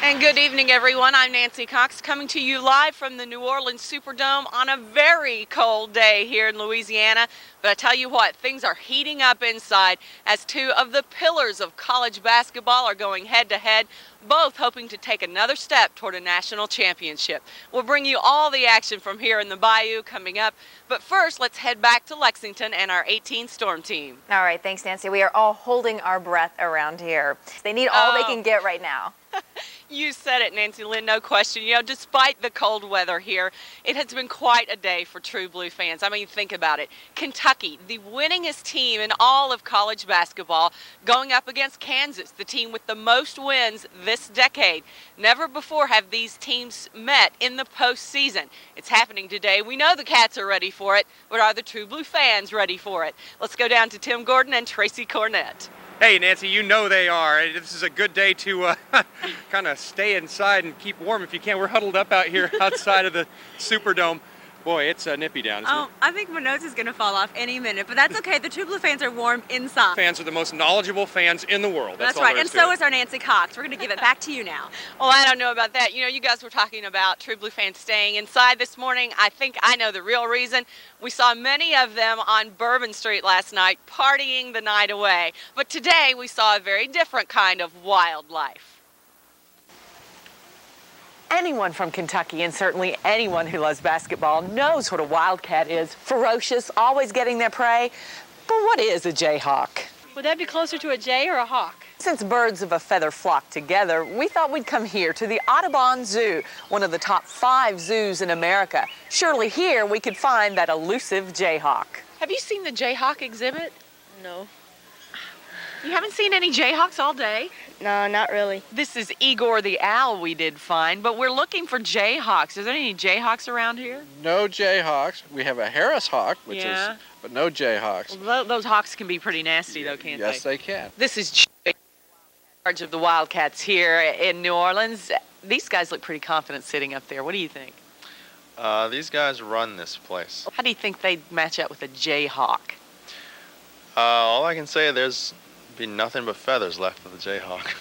And good evening, everyone. I'm Nancy Cox, coming to you live from the New Orleans Superdome on a very cold day here in Louisiana. But I tell you what, things are heating up inside as two of the pillars of college basketball are going head-to-head, both hoping to take another step toward a national championship. We'll bring you all the action from here in the Bayou coming up. But first, let's head back to Lexington and our 18 Storm team. All right, thanks, Nancy. We are all holding our breath around here. They need all they can get right now. You said it, Nancy Lynne, no question. You know, despite the cold weather here, it has been quite a day for True Blue fans. I mean, think about it. Kentucky, the winningest team in all of college basketball, going up against Kansas, the team with the most wins this decade. Never before have these teams met in the postseason. It's happening today. We know the Cats are ready for it, but are the True Blue fans ready for it? Let's go down to Tim Gordon and Tracy Kornet. Hey, Nancy, you know they are. This is a good day to kind of stay inside and keep warm if you can. We're huddled up out here outside of the Superdome. Boy, it's nippy down, isn't it? I think my nose is going to fall off any minute, but that's okay. The True Blue fans are warm inside. Fans are the most knowledgeable fans in the world. That's right, and so is our Nancy Cox. We're going to give it back to you now. Well, I don't know about that. You know, you guys were talking about True Blue fans staying inside this morning. I think I know the real reason. We saw many of them on Bourbon Street last night partying the night away. But today we saw a very different kind of wildlife. Anyone from Kentucky, and certainly anyone who loves basketball, knows what a Wildcat is. Ferocious, always getting their prey. But what is a Jayhawk? Would that be closer to a jay or a hawk? Since birds of a feather flock together, we thought we'd come here to the Audubon Zoo, one of the top 5 zoos in America. Surely here we could find that elusive Jayhawk. Have you seen the Jayhawk exhibit? No. You haven't seen any Jayhawks all day? No, not really. This is Igor the owl we did find, but we're looking for Jayhawks. Is there any Jayhawks around here? No Jayhawks. We have a Harris hawk, but no Jayhawks. Well, those hawks can be pretty nasty, though, can't they? Yes, they can. This is Jay, in charge of the Wildcats here in New Orleans. These guys look pretty confident sitting up there. What do you think? These guys run this place. How do you think they'd match up with a Jayhawk? All I can say, there's be nothing but feathers left of the Jayhawk.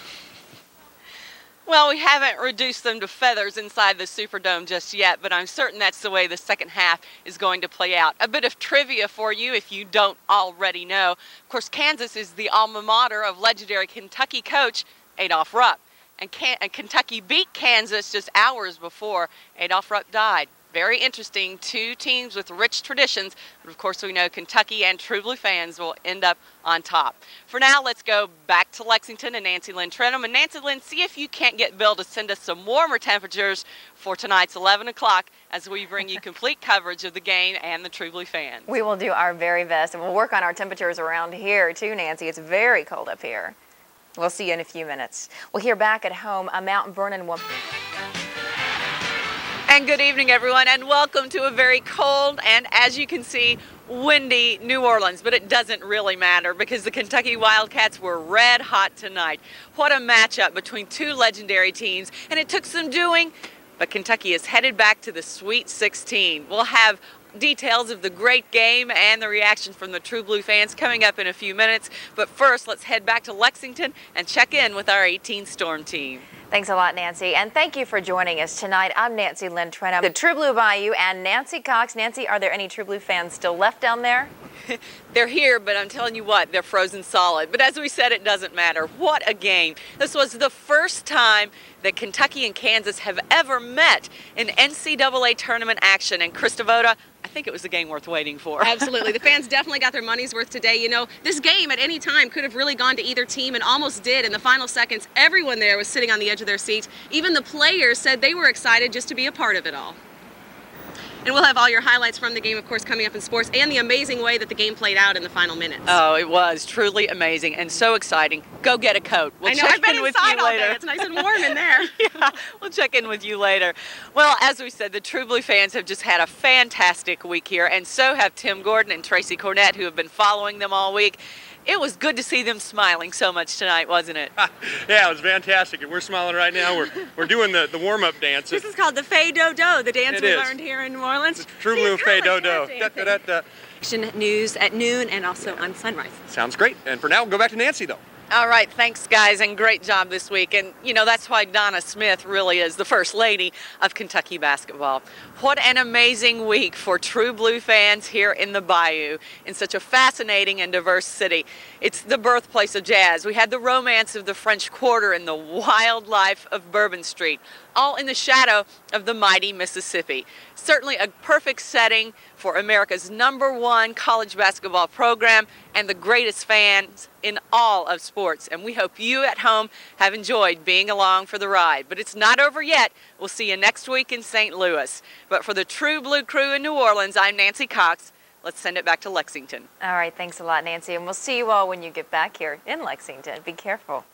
Well, we haven't reduced them to feathers inside the Superdome just yet, but I'm certain that's the way the second half is going to play out. A bit of trivia for you if you don't already know. Of course, Kansas is the alma mater of legendary Kentucky coach Adolph Rupp. And Kentucky beat Kansas just hours before Adolph Rupp died. Very interesting, 2 teams with rich traditions, but of course we know Kentucky and True Blue fans will end up on top. For now, let's go back to Lexington and Nancy Lynne Trentham. And Nancy Lynne, see if you can't get Bill to send us some warmer temperatures for tonight's 11 o'clock as we bring you complete coverage of the game and the True Blue fans. We will do our very best, and we'll work on our temperatures around here too, Nancy. It's very cold up here. We'll see you in a few minutes. We'll hear back at home a Mount Vernon woman. And good evening, everyone, and welcome to a very cold and, as you can see, windy New Orleans. But it doesn't really matter because the Kentucky Wildcats were red hot tonight. What a matchup between 2 legendary teams, and it took some doing, but Kentucky is headed back to the Sweet 16. We'll have details of the great game and the reaction from the True Blue fans coming up in a few minutes. But first, let's head back to Lexington and check in with our 18 Storm team. Thanks a lot, Nancy, and thank you for joining us tonight. I'm Nancy Lynne Trentham, the True Blue Bayou, and Nancy Cox. Nancy, are there any True Blue fans still left down there? They're here, but I'm telling you what, they're frozen solid. But as we said, it doesn't matter. What a game. This was the first time that Kentucky and Kansas have ever met in NCAA tournament action. And Krista Voda, I think it was a game worth waiting for. Absolutely. The fans definitely got their money's worth today. You know, this game at any time could have really gone to either team and almost did. In the final seconds, everyone there was sitting on the edge of their seats. Even the players said they were excited just to be a part of it all. And we'll have all your highlights from the game, of course, coming up in sports, and the amazing way that the game played out in the final minutes. Oh, it was truly amazing and so exciting. Go get a coat. I know, I've been inside all day. It's nice and warm in there. Yeah, we'll check in with you later. Well, as we said, the True Blue fans have just had a fantastic week here, and so have Tim Gordon and Tracy Kornet, who have been following them all week. It was good to see them smiling so much tonight, wasn't it? Yeah, it was fantastic. And we're smiling right now. We're doing the warm-up dance. This is called the Fay Do Do, the dance we learned here in New Orleans. It's True Blue Fay Do Do. News at noon and also on sunrise. Sounds great. And for now, we'll go back to Nancy, though. All right, thanks guys, and great job this week. And you know, that's why Donna Smith really is the first lady of Kentucky basketball. What an amazing week for True Blue fans here in the Bayou, in such a fascinating and diverse city. It's the birthplace of jazz. We had the romance of the French Quarter and the wildlife of Bourbon Street, all in the shadow of the mighty Mississippi. Certainly a perfect setting for America's #1 college basketball program and the greatest fans in all of sports. And we hope you at home have enjoyed being along for the ride. But it's not over yet. We'll see you next week in St. Louis. But for the True Blue crew in New Orleans, I'm Nancy Cox. Let's send it back to Lexington. All right, thanks a lot, Nancy. And we'll see you all when you get back here in Lexington. Be careful.